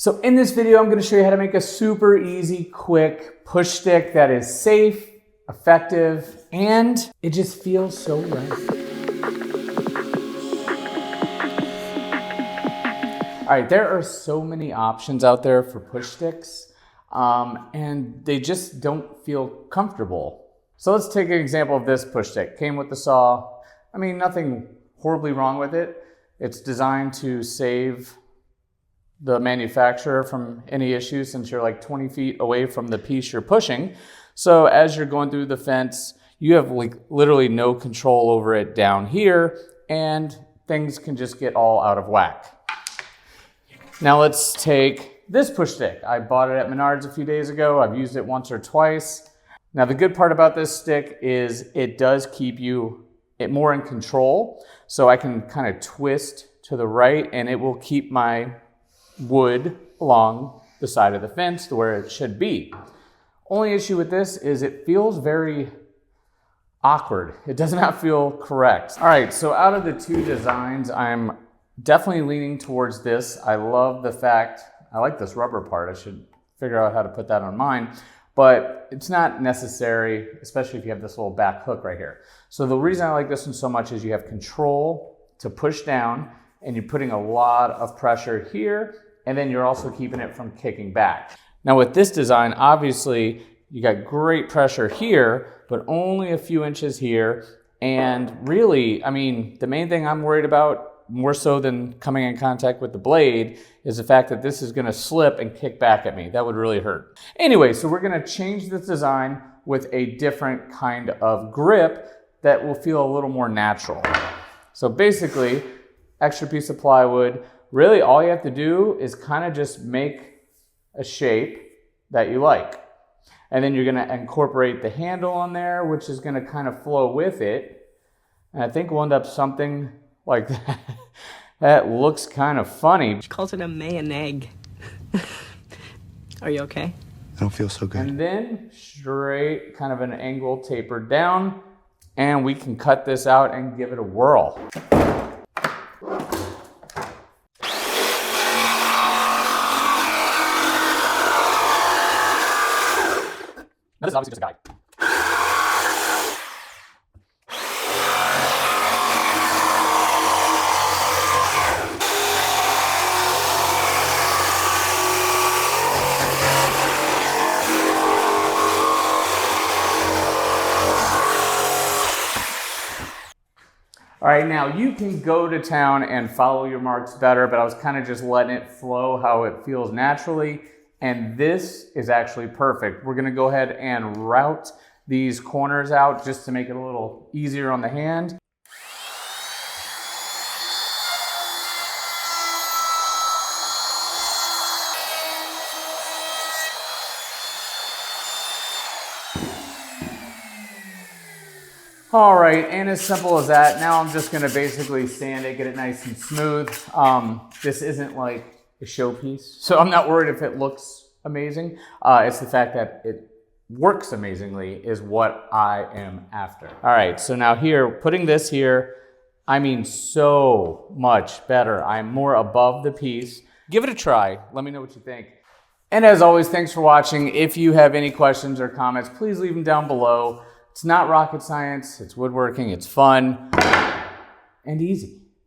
So in this video, I'm going to show you how to make a super easy, quick push stick that is safe, effective, and it just feels so right. All right, there are so many options out there for push sticks, and they just don't feel comfortable. So let's take an example of this push stick. Came with the saw. I mean, nothing horribly wrong with it. It's designed to save the manufacturer from any issues since you're like 20 feet away from the piece you're pushing. So as you're going through the fence, you have like literally no control over it down here, and things can just get all out of whack. Now let's take this push stick. I bought it at Menards a few days ago. I've used it once or twice. Now the good part about this stick is it does keep you more in control. So I can kind of twist to the right and it will keep my wood along the side of the fence to where it should be. Only issue with this is it feels very awkward. It does not feel correct. All right, so out of the two designs, I'm definitely leaning towards this. I love the fact, I like this rubber part. I should figure out how to put that on mine, but it's not necessary, especially if you have this little back hook right here. So the reason I like this one so much is you have control to push down, and you're putting a lot of pressure here, and then you're also keeping it from kicking back. Now with this design, obviously you got great pressure here, but only a few inches here. And really, I mean, the main thing I'm worried about, more so than coming in contact with the blade, is the fact that this is gonna slip and kick back at me. That would really hurt. Anyway, so we're gonna change this design with a different kind of grip that will feel a little more natural. So basically, extra piece of plywood. Really all you have to do is kind of just make a shape that you like. And then you're gonna incorporate the handle on there, which is gonna kind of flow with it. And I think we'll end up something like that. That looks kind of funny. She calls it a mayonnaise. Are you okay? I don't feel so good. And then straight, kind of an angle taper down, and we can cut this out and give it a whirl. This is obviously just a guide. All right, now you can go to town and follow your marks better, but I was kind of just letting it flow how it feels naturally. And this is actually perfect. We're gonna go ahead and route these corners out just to make it a little easier on the hand. All right, and as simple as that. Now I'm just gonna basically sand it, get it nice and smooth. This isn't like a showpiece, so I'm not worried if it looks amazing. It's the fact that it works amazingly is what I am after. All right, so now here, putting this here, I mean so much better. I'm more above the piece. Give it a try. Let me know what you think. And as always, thanks for watching. If you have any questions or comments, please leave them down below. It's not rocket science, it's woodworking, it's fun and easy.